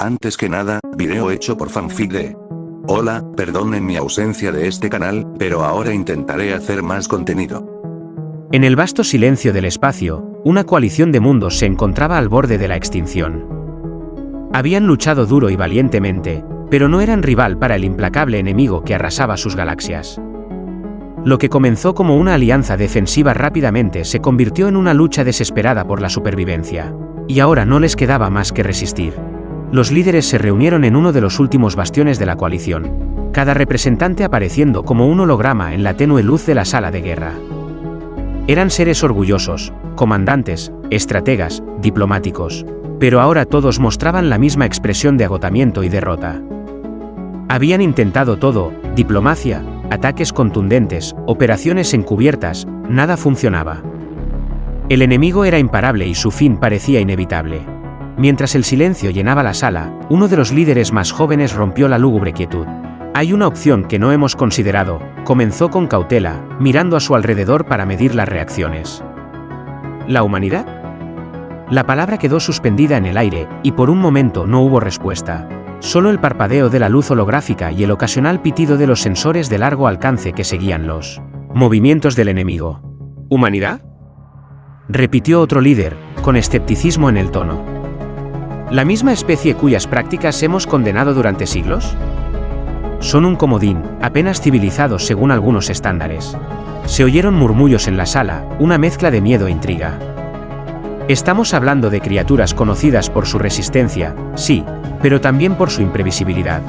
Antes que nada, video hecho por fanfic de... Hola, perdonen mi ausencia de este canal, pero ahora intentaré hacer más contenido. En el vasto silencio del espacio, una coalición de mundos se encontraba al borde de la extinción. Habían luchado duro y valientemente, pero no eran rival para el implacable enemigo que arrasaba sus galaxias. Lo que comenzó como una alianza defensiva rápidamente se convirtió en una lucha desesperada por la supervivencia. Y ahora no les quedaba más que resistir. Los líderes se reunieron en uno de los últimos bastiones de la coalición, cada representante apareciendo como un holograma en la tenue luz de la sala de guerra. Eran seres orgullosos, comandantes, estrategas, diplomáticos, pero ahora todos mostraban la misma expresión de agotamiento y derrota. Habían intentado todo: diplomacia, ataques contundentes, operaciones encubiertas, nada funcionaba. El enemigo era imparable y su fin parecía inevitable. Mientras el silencio llenaba la sala, uno de los líderes más jóvenes rompió la lúgubre quietud. Hay una opción que no hemos considerado, comenzó con cautela, mirando a su alrededor para medir las reacciones. ¿La humanidad? La palabra quedó suspendida en el aire, y por un momento no hubo respuesta. Solo el parpadeo de la luz holográfica y el ocasional pitido de los sensores de largo alcance que seguían los movimientos del enemigo. ¿Humanidad?, repitió otro líder, con escepticismo en el tono. ¿La misma especie cuyas prácticas hemos condenado durante siglos? Son un comodín, apenas civilizados según algunos estándares. Se oyeron murmullos en la sala, una mezcla de miedo e intriga. Estamos hablando de criaturas conocidas por su resistencia, sí, pero también por su imprevisibilidad.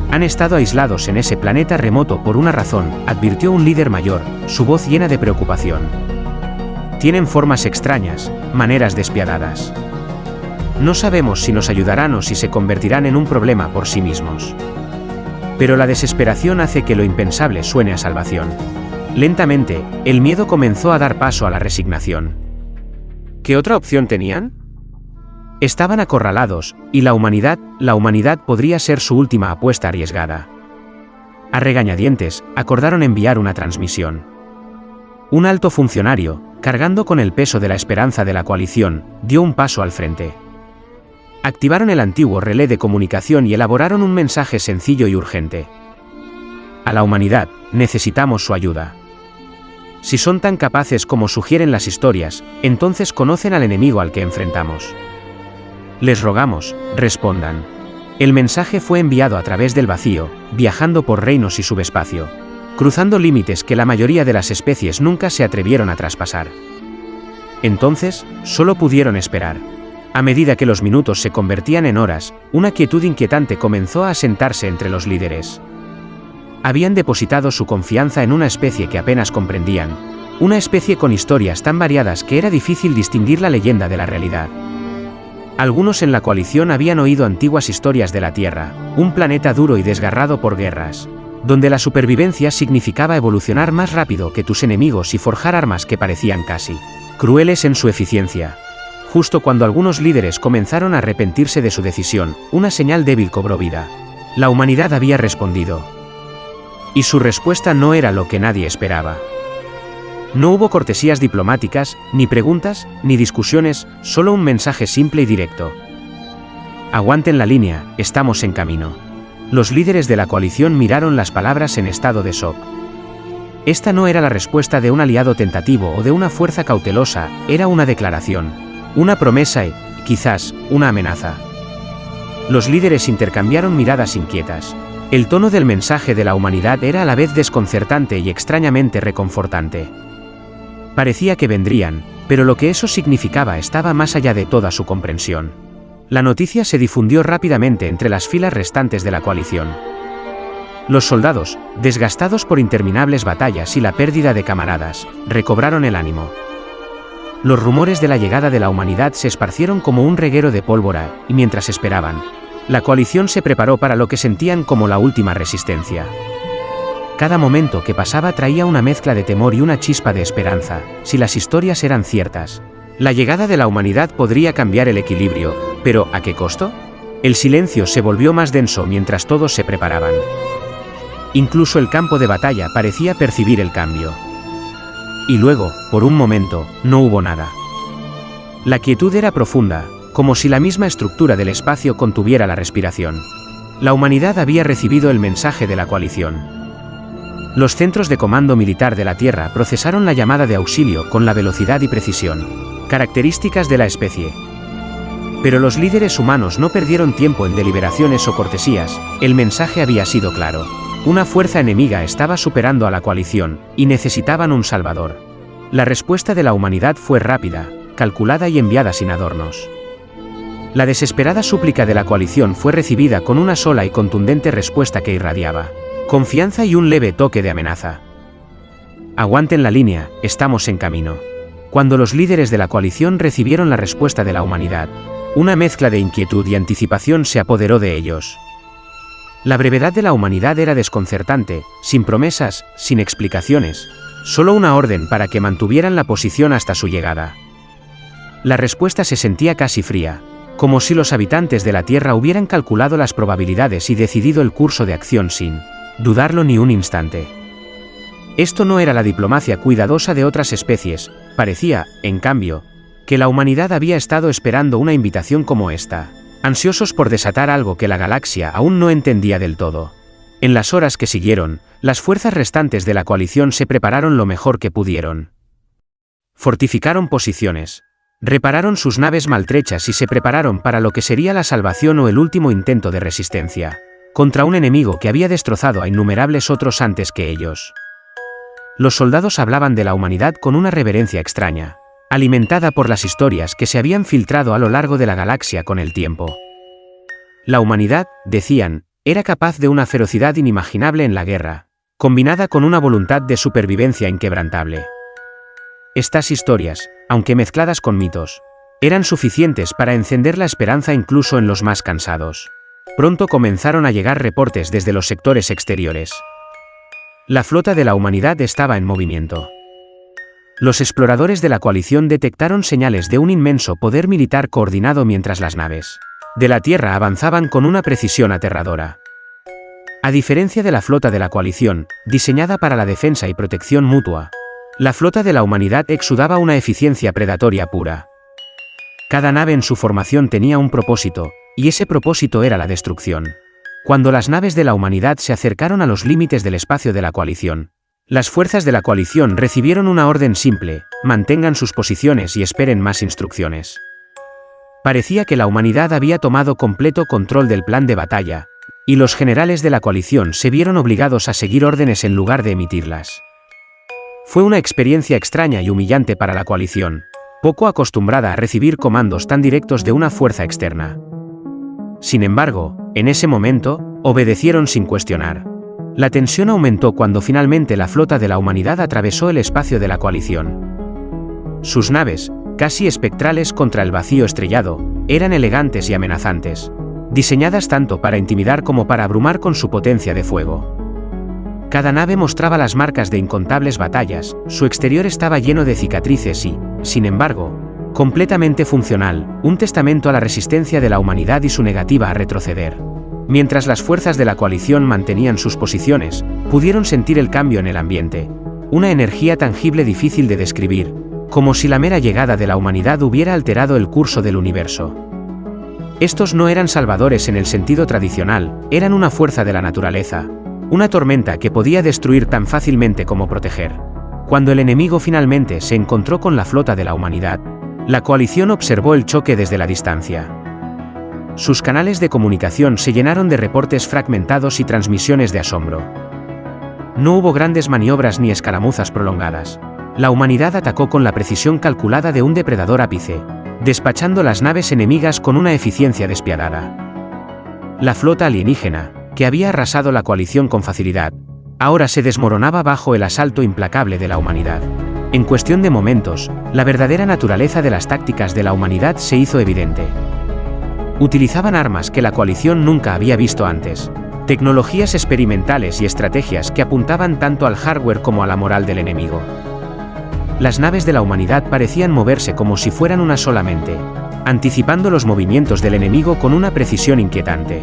Han estado aislados en ese planeta remoto por una razón, advirtió un líder mayor, su voz llena de preocupación. Tienen formas extrañas, maneras despiadadas. No sabemos si nos ayudarán o si se convertirán en un problema por sí mismos. Pero la desesperación hace que lo impensable suene a salvación. Lentamente, el miedo comenzó a dar paso a la resignación. ¿Qué otra opción tenían? Estaban acorralados, y la humanidad podría ser su última apuesta arriesgada. A regañadientes, acordaron enviar una transmisión. Un alto funcionario, cargando con el peso de la esperanza de la coalición, dio un paso al frente. Activaron el antiguo relé de comunicación y elaboraron un mensaje sencillo y urgente. A la humanidad, necesitamos su ayuda. Si son tan capaces como sugieren las historias, entonces conocen al enemigo al que enfrentamos. Les rogamos, respondan. El mensaje fue enviado a través del vacío, viajando por reinos y subespacio, cruzando límites que la mayoría de las especies nunca se atrevieron a traspasar. Entonces, solo pudieron esperar. A medida que los minutos se convertían en horas, una quietud inquietante comenzó a asentarse entre los líderes. Habían depositado su confianza en una especie que apenas comprendían, una especie con historias tan variadas que era difícil distinguir la leyenda de la realidad. Algunos en la coalición habían oído antiguas historias de la Tierra, un planeta duro y desgarrado por guerras, donde la supervivencia significaba evolucionar más rápido que tus enemigos y forjar armas que parecían casi crueles en su eficiencia. Justo cuando algunos líderes comenzaron a arrepentirse de su decisión, una señal débil cobró vida. La humanidad había respondido. Y su respuesta no era lo que nadie esperaba. No hubo cortesías diplomáticas, ni preguntas, ni discusiones, solo un mensaje simple y directo. Aguanten la línea, estamos en camino. Los líderes de la coalición miraron las palabras en estado de shock. Esta no era la respuesta de un aliado tentativo o de una fuerza cautelosa, era una declaración. Una promesa y, quizás, una amenaza. Los líderes intercambiaron miradas inquietas. El tono del mensaje de la humanidad era a la vez desconcertante y extrañamente reconfortante. Parecía que vendrían, pero lo que eso significaba estaba más allá de toda su comprensión. La noticia se difundió rápidamente entre las filas restantes de la coalición. Los soldados, desgastados por interminables batallas y la pérdida de camaradas, recobraron el ánimo. Los rumores de la llegada de la humanidad se esparcieron como un reguero de pólvora, y mientras esperaban, la coalición se preparó para lo que sentían como la última resistencia. Cada momento que pasaba traía una mezcla de temor y una chispa de esperanza. Si las historias eran ciertas, la llegada de la humanidad podría cambiar el equilibrio, pero ¿a qué costo? El silencio se volvió más denso mientras todos se preparaban. Incluso el campo de batalla parecía percibir el cambio. Y luego, por un momento, no hubo nada. La quietud era profunda, como si la misma estructura del espacio contuviera la respiración. La humanidad había recibido el mensaje de la coalición. Los centros de comando militar de la Tierra procesaron la llamada de auxilio con la velocidad y precisión, características de la especie. Pero los líderes humanos no perdieron tiempo en deliberaciones o cortesías, el mensaje había sido claro. Una fuerza enemiga estaba superando a la coalición, y necesitaban un salvador. La respuesta de la humanidad fue rápida, calculada y enviada sin adornos. La desesperada súplica de la coalición fue recibida con una sola y contundente respuesta que irradiaba confianza y un leve toque de amenaza. Aguanten la línea, estamos en camino. Cuando los líderes de la coalición recibieron la respuesta de la humanidad, una mezcla de inquietud y anticipación se apoderó de ellos. La brevedad de la humanidad era desconcertante, sin promesas, sin explicaciones, solo una orden para que mantuvieran la posición hasta su llegada. La respuesta se sentía casi fría, como si los habitantes de la Tierra hubieran calculado las probabilidades y decidido el curso de acción sin dudarlo ni un instante. Esto no era la diplomacia cuidadosa de otras especies, parecía, en cambio, que la humanidad había estado esperando una invitación como esta, ansiosos por desatar algo que la galaxia aún no entendía del todo. En las horas que siguieron, las fuerzas restantes de la coalición se prepararon lo mejor que pudieron. Fortificaron posiciones, repararon sus naves maltrechas y se prepararon para lo que sería la salvación o el último intento de resistencia, contra un enemigo que había destrozado a innumerables otros antes que ellos. Los soldados hablaban de la humanidad con una reverencia extraña, alimentada por las historias que se habían filtrado a lo largo de la galaxia con el tiempo. La humanidad, decían, era capaz de una ferocidad inimaginable en la guerra, combinada con una voluntad de supervivencia inquebrantable. Estas historias, aunque mezcladas con mitos, eran suficientes para encender la esperanza incluso en los más cansados. Pronto comenzaron a llegar reportes desde los sectores exteriores. La flota de la humanidad estaba en movimiento. Los exploradores de la coalición detectaron señales de un inmenso poder militar coordinado mientras las naves de la Tierra avanzaban con una precisión aterradora. A diferencia de la flota de la coalición, diseñada para la defensa y protección mutua, la flota de la humanidad exudaba una eficiencia predatoria pura. Cada nave en su formación tenía un propósito, y ese propósito era la destrucción. Cuando las naves de la humanidad se acercaron a los límites del espacio de la coalición, las fuerzas de la coalición recibieron una orden simple: mantengan sus posiciones y esperen más instrucciones. Parecía que la humanidad había tomado completo control del plan de batalla, y los generales de la coalición se vieron obligados a seguir órdenes en lugar de emitirlas. Fue una experiencia extraña y humillante para la coalición, poco acostumbrada a recibir comandos tan directos de una fuerza externa. Sin embargo, en ese momento, obedecieron sin cuestionar. La tensión aumentó cuando finalmente la flota de la humanidad atravesó el espacio de la coalición. Sus naves, casi espectrales contra el vacío estrellado, eran elegantes y amenazantes, diseñadas tanto para intimidar como para abrumar con su potencia de fuego. Cada nave mostraba las marcas de incontables batallas, su exterior estaba lleno de cicatrices y, sin embargo, completamente funcional, un testamento a la resistencia de la humanidad y su negativa a retroceder. Mientras las fuerzas de la coalición mantenían sus posiciones, pudieron sentir el cambio en el ambiente, una energía tangible difícil de describir, como si la mera llegada de la humanidad hubiera alterado el curso del universo. Estos no eran salvadores en el sentido tradicional, eran una fuerza de la naturaleza, una tormenta que podía destruir tan fácilmente como proteger. Cuando el enemigo finalmente se encontró con la flota de la humanidad, la coalición observó el choque desde la distancia. Sus canales de comunicación se llenaron de reportes fragmentados y transmisiones de asombro. No hubo grandes maniobras ni escaramuzas prolongadas. La humanidad atacó con la precisión calculada de un depredador ápice, despachando las naves enemigas con una eficiencia despiadada. La flota alienígena, que había arrasado la coalición con facilidad, ahora se desmoronaba bajo el asalto implacable de la humanidad. En cuestión de momentos, la verdadera naturaleza de las tácticas de la humanidad se hizo evidente. Utilizaban armas que la coalición nunca había visto antes, tecnologías experimentales y estrategias que apuntaban tanto al hardware como a la moral del enemigo. Las naves de la humanidad parecían moverse como si fueran una sola mente, anticipando los movimientos del enemigo con una precisión inquietante.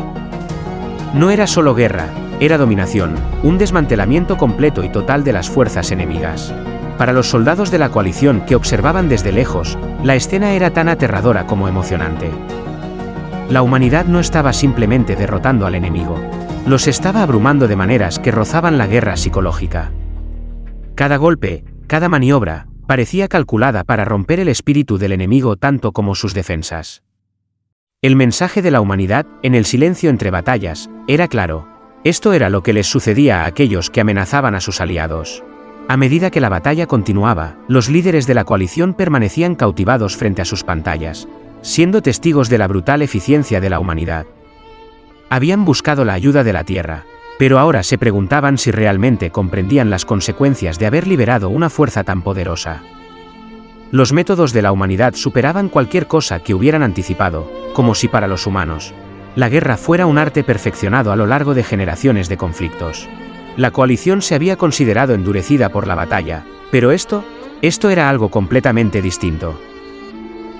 No era solo guerra, era dominación, un desmantelamiento completo y total de las fuerzas enemigas. Para los soldados de la coalición que observaban desde lejos, la escena era tan aterradora como emocionante. La humanidad no estaba simplemente derrotando al enemigo, los estaba abrumando de maneras que rozaban la guerra psicológica. Cada golpe, cada maniobra, parecía calculada para romper el espíritu del enemigo tanto como sus defensas. El mensaje de la humanidad, en el silencio entre batallas, era claro. Esto era lo que les sucedía a aquellos que amenazaban a sus aliados. A medida que la batalla continuaba, los líderes de la coalición permanecían cautivados frente a sus pantallas, siendo testigos de la brutal eficiencia de la humanidad. Habían buscado la ayuda de la Tierra, pero ahora se preguntaban si realmente comprendían las consecuencias de haber liberado una fuerza tan poderosa. Los métodos de la humanidad superaban cualquier cosa que hubieran anticipado, como si para los humanos la guerra fuera un arte perfeccionado a lo largo de generaciones de conflictos. La coalición se había considerado endurecida por la batalla, pero esto era algo completamente distinto.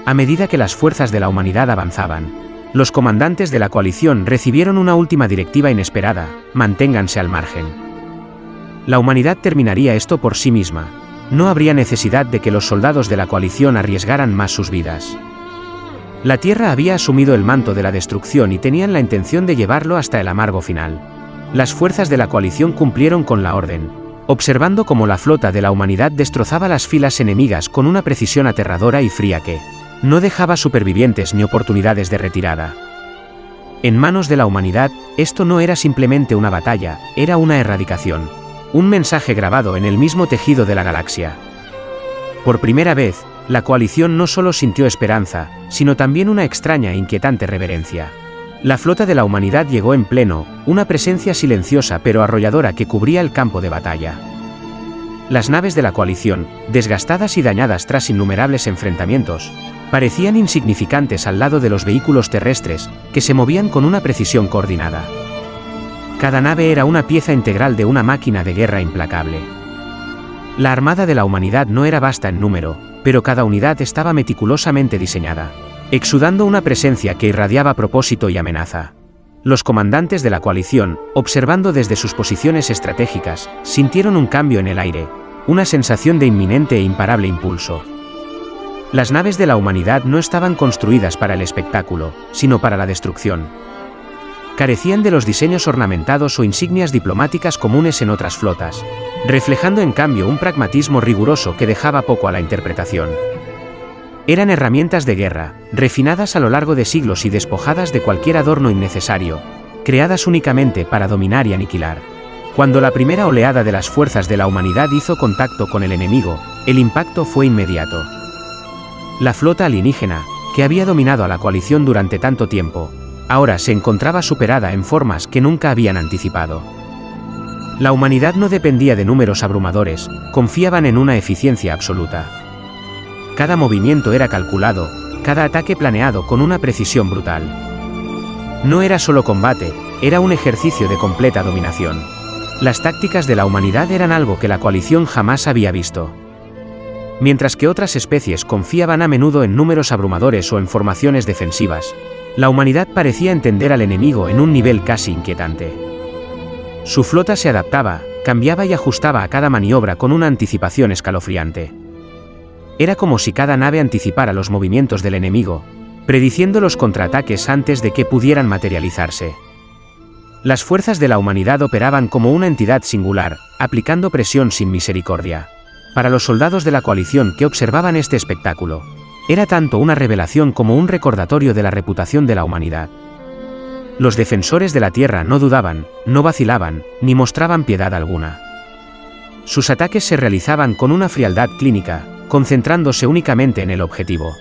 A medida que las fuerzas de la humanidad avanzaban, los comandantes de la coalición recibieron una última directiva inesperada: manténganse al margen. La humanidad terminaría esto por sí misma. No habría necesidad de que los soldados de la coalición arriesgaran más sus vidas. La Tierra había asumido el manto de la destrucción y tenían la intención de llevarlo hasta el amargo final. Las fuerzas de la coalición cumplieron con la orden, observando cómo la flota de la humanidad destrozaba las filas enemigas con una precisión aterradora y fría que no dejaba supervivientes ni oportunidades de retirada. En manos de la humanidad, esto no era simplemente una batalla, era una erradicación. Un mensaje grabado en el mismo tejido de la galaxia. Por primera vez, la coalición no solo sintió esperanza, sino también una extraña e inquietante reverencia. La flota de la humanidad llegó en pleno, una presencia silenciosa pero arrolladora que cubría el campo de batalla. Las naves de la coalición, desgastadas y dañadas tras innumerables enfrentamientos, parecían insignificantes al lado de los vehículos terrestres, que se movían con una precisión coordinada. Cada nave era una pieza integral de una máquina de guerra implacable. La armada de la humanidad no era vasta en número, pero cada unidad estaba meticulosamente diseñada, exudando una presencia que irradiaba propósito y amenaza. Los comandantes de la coalición, observando desde sus posiciones estratégicas, sintieron un cambio en el aire, una sensación de inminente e imparable impulso. Las naves de la humanidad no estaban construidas para el espectáculo, sino para la destrucción. Carecían de los diseños ornamentados o insignias diplomáticas comunes en otras flotas, reflejando en cambio un pragmatismo riguroso que dejaba poco a la interpretación. Eran herramientas de guerra, refinadas a lo largo de siglos y despojadas de cualquier adorno innecesario, creadas únicamente para dominar y aniquilar. Cuando la primera oleada de las fuerzas de la humanidad hizo contacto con el enemigo, el impacto fue inmediato. La flota alienígena, que había dominado a la coalición durante tanto tiempo, ahora se encontraba superada en formas que nunca habían anticipado. La humanidad no dependía de números abrumadores, confiaban en una eficiencia absoluta. Cada movimiento era calculado, cada ataque planeado con una precisión brutal. No era solo combate, era un ejercicio de completa dominación. Las tácticas de la humanidad eran algo que la coalición jamás había visto. Mientras que otras especies confiaban a menudo en números abrumadores o en formaciones defensivas, la humanidad parecía entender al enemigo en un nivel casi inquietante. Su flota se adaptaba, cambiaba y ajustaba a cada maniobra con una anticipación escalofriante. Era como si cada nave anticipara los movimientos del enemigo, prediciendo los contraataques antes de que pudieran materializarse. Las fuerzas de la humanidad operaban como una entidad singular, aplicando presión sin misericordia. Para los soldados de la coalición que observaban este espectáculo, era tanto una revelación como un recordatorio de la reputación de la humanidad. Los defensores de la Tierra no dudaban, no vacilaban, ni mostraban piedad alguna. Sus ataques se realizaban con una frialdad clínica, concentrándose únicamente en el objetivo.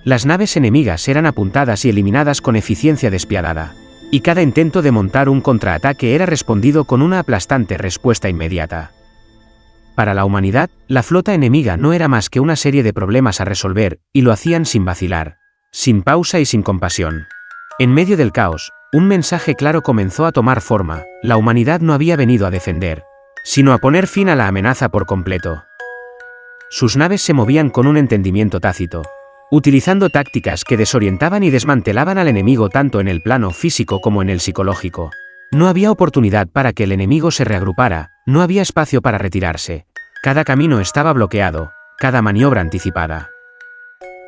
Las naves enemigas eran apuntadas y eliminadas con eficiencia despiadada, y cada intento de montar un contraataque era respondido con una aplastante respuesta inmediata. Para la humanidad, la flota enemiga no era más que una serie de problemas a resolver, y lo hacían sin vacilar, sin pausa y sin compasión. En medio del caos, un mensaje claro comenzó a tomar forma: la humanidad no había venido a defender, sino a poner fin a la amenaza por completo. Sus naves se movían con un entendimiento tácito, utilizando tácticas que desorientaban y desmantelaban al enemigo tanto en el plano físico como en el psicológico. No había oportunidad para que el enemigo se reagrupara, no había espacio para retirarse. Cada camino estaba bloqueado, cada maniobra anticipada.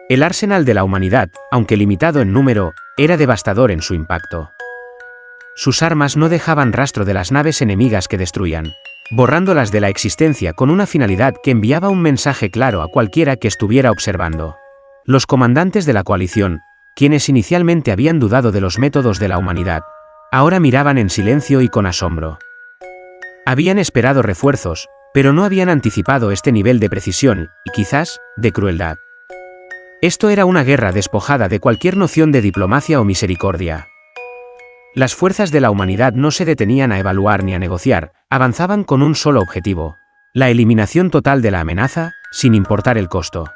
El arsenal de la humanidad, aunque limitado en número, era devastador en su impacto. Sus armas no dejaban rastro de las naves enemigas que destruían, borrándolas de la existencia con una finalidad que enviaba un mensaje claro a cualquiera que estuviera observando. Los comandantes de la coalición, quienes inicialmente habían dudado de los métodos de la humanidad, ahora miraban en silencio y con asombro. Habían esperado refuerzos, pero no habían anticipado este nivel de precisión y, quizás, de crueldad. Esto era una guerra despojada de cualquier noción de diplomacia o misericordia. Las fuerzas de la humanidad no se detenían a evaluar ni a negociar, avanzaban con un solo objetivo: la eliminación total de la amenaza, sin importar el costo.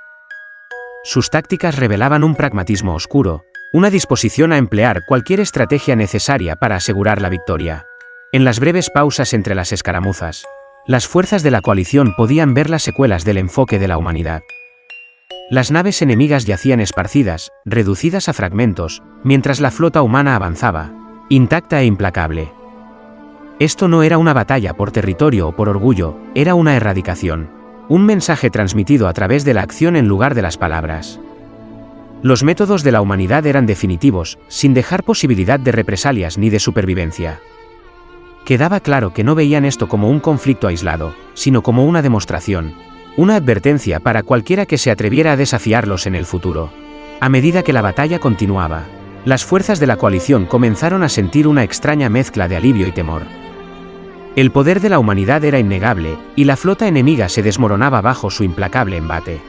Sus tácticas revelaban un pragmatismo oscuro, una disposición a emplear cualquier estrategia necesaria para asegurar la victoria. En las breves pausas entre las escaramuzas, las fuerzas de la coalición podían ver las secuelas del enfoque de la humanidad. Las naves enemigas yacían esparcidas, reducidas a fragmentos, mientras la flota humana avanzaba, intacta e implacable. Esto no era una batalla por territorio o por orgullo, era una erradicación. Un mensaje transmitido a través de la acción en lugar de las palabras. Los métodos de la humanidad eran definitivos, sin dejar posibilidad de represalias ni de supervivencia. Quedaba claro que no veían esto como un conflicto aislado, sino como una demostración, una advertencia para cualquiera que se atreviera a desafiarlos en el futuro. A medida que la batalla continuaba, las fuerzas de la coalición comenzaron a sentir una extraña mezcla de alivio y temor. El poder de la humanidad era innegable, y la flota enemiga se desmoronaba bajo su implacable embate.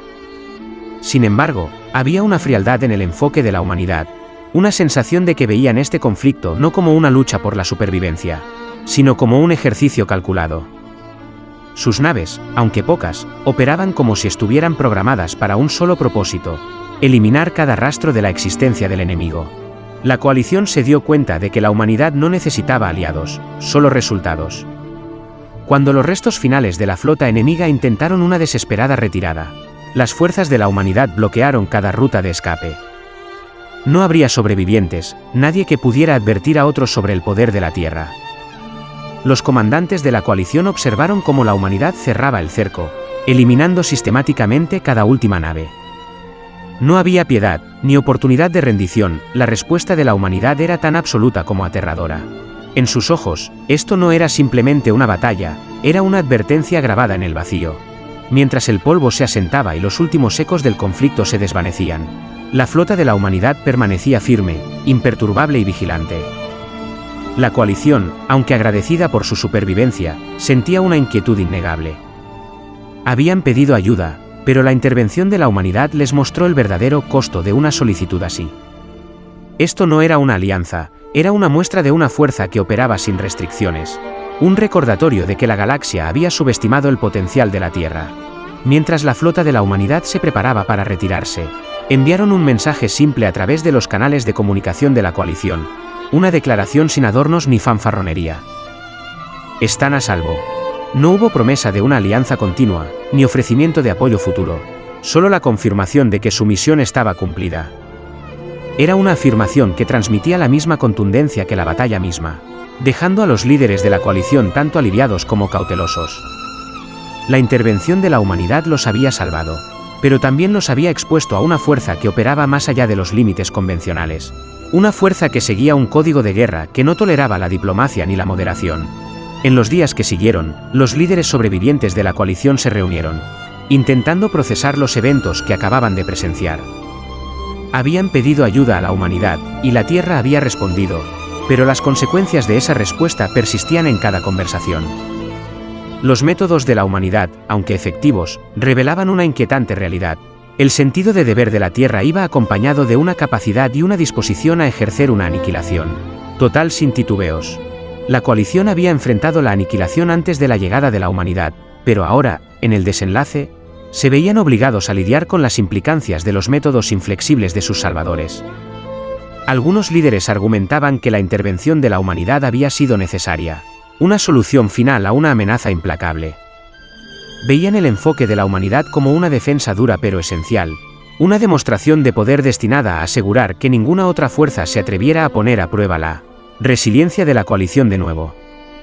Sin embargo, había una frialdad en el enfoque de la humanidad, una sensación de que veían este conflicto no como una lucha por la supervivencia, sino como un ejercicio calculado. Sus naves, aunque pocas, operaban como si estuvieran programadas para un solo propósito: eliminar cada rastro de la existencia del enemigo. La coalición se dio cuenta de que la humanidad no necesitaba aliados, solo resultados. Cuando los restos finales de la flota enemiga intentaron una desesperada retirada, las fuerzas de la humanidad bloquearon cada ruta de escape. No habría sobrevivientes, nadie que pudiera advertir a otros sobre el poder de la Tierra. Los comandantes de la coalición observaron cómo la humanidad cerraba el cerco, eliminando sistemáticamente cada última nave. No había piedad, ni oportunidad de rendición, la respuesta de la humanidad era tan absoluta como aterradora. En sus ojos, esto no era simplemente una batalla, era una advertencia grabada en el vacío. Mientras el polvo se asentaba y los últimos ecos del conflicto se desvanecían, la flota de la humanidad permanecía firme, imperturbable y vigilante. La coalición, aunque agradecida por su supervivencia, sentía una inquietud innegable. Habían pedido ayuda, pero la intervención de la humanidad les mostró el verdadero costo de una solicitud así. Esto no era una alianza, era una muestra de una fuerza que operaba sin restricciones, un recordatorio de que la galaxia había subestimado el potencial de la Tierra. Mientras la flota de la humanidad se preparaba para retirarse, enviaron un mensaje simple a través de los canales de comunicación de la coalición, una declaración sin adornos ni fanfarronería. Están a salvo. No hubo promesa de una alianza continua, ni ofrecimiento de apoyo futuro, solo la confirmación de que su misión estaba cumplida. Era una afirmación que transmitía la misma contundencia que la batalla misma, dejando a los líderes de la coalición tanto aliviados como cautelosos. La intervención de la humanidad los había salvado, pero también los había expuesto a una fuerza que operaba más allá de los límites convencionales, una fuerza que seguía un código de guerra que no toleraba la diplomacia ni la moderación. En los días que siguieron, los líderes sobrevivientes de la coalición se reunieron, intentando procesar los eventos que acababan de presenciar. Habían pedido ayuda a la humanidad, y la Tierra había respondido, pero las consecuencias de esa respuesta persistían en cada conversación. Los métodos de la humanidad, aunque efectivos, revelaban una inquietante realidad. El sentido de deber de la Tierra iba acompañado de una capacidad y una disposición a ejercer una aniquilación total sin titubeos. La coalición había enfrentado la aniquilación antes de la llegada de la humanidad, pero ahora, en el desenlace, se veían obligados a lidiar con las implicancias de los métodos inflexibles de sus salvadores. Algunos líderes argumentaban que la intervención de la humanidad había sido necesaria, una solución final a una amenaza implacable. Veían el enfoque de la humanidad como una defensa dura pero esencial, una demostración de poder destinada a asegurar que ninguna otra fuerza se atreviera a poner a prueba la resiliencia de la coalición de nuevo.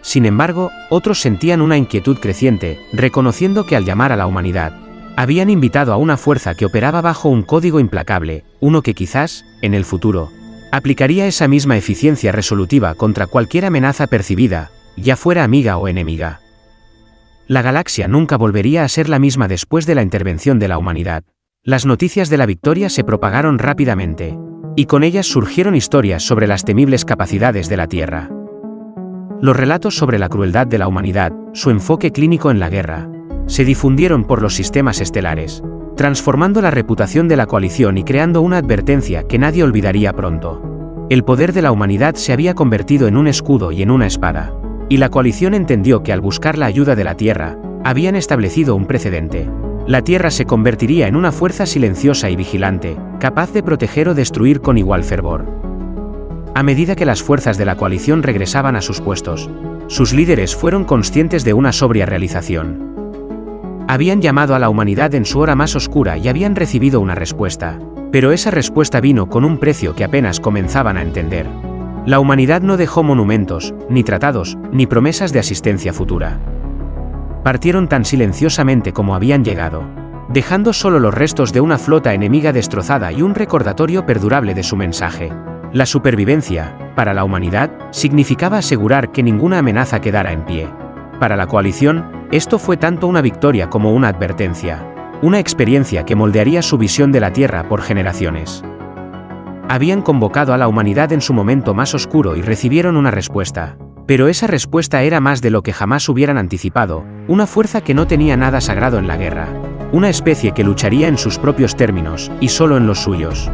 Sin embargo, otros sentían una inquietud creciente, reconociendo que al llamar a la humanidad, habían invitado a una fuerza que operaba bajo un código implacable, uno que quizás, en el futuro, aplicaría esa misma eficiencia resolutiva contra cualquier amenaza percibida, ya fuera amiga o enemiga. La galaxia nunca volvería a ser la misma después de la intervención de la humanidad. Las noticias de la victoria se propagaron rápidamente, y con ellas surgieron historias sobre las temibles capacidades de la Tierra. Los relatos sobre la crueldad de la humanidad, su enfoque clínico en la guerra, se difundieron por los sistemas estelares, transformando la reputación de la coalición y creando una advertencia que nadie olvidaría pronto. El poder de la humanidad se había convertido en un escudo y en una espada, y la coalición entendió que al buscar la ayuda de la Tierra, habían establecido un precedente. La Tierra se convertiría en una fuerza silenciosa y vigilante, capaz de proteger o destruir con igual fervor. A medida que las fuerzas de la coalición regresaban a sus puestos, sus líderes fueron conscientes de una sobria realización. Habían llamado a la humanidad en su hora más oscura y habían recibido una respuesta, pero esa respuesta vino con un precio que apenas comenzaban a entender. La humanidad no dejó monumentos, ni tratados, ni promesas de asistencia futura. Partieron tan silenciosamente como habían llegado, dejando solo los restos de una flota enemiga destrozada y un recordatorio perdurable de su mensaje. La supervivencia, para la humanidad, significaba asegurar que ninguna amenaza quedara en pie. Para la coalición, esto fue tanto una victoria como una advertencia, una experiencia que moldearía su visión de la Tierra por generaciones. Habían convocado a la humanidad en su momento más oscuro y recibieron una respuesta, pero esa respuesta era más de lo que jamás hubieran anticipado, una fuerza que no tenía nada sagrado en la guerra, una especie que lucharía en sus propios términos, y solo en los suyos.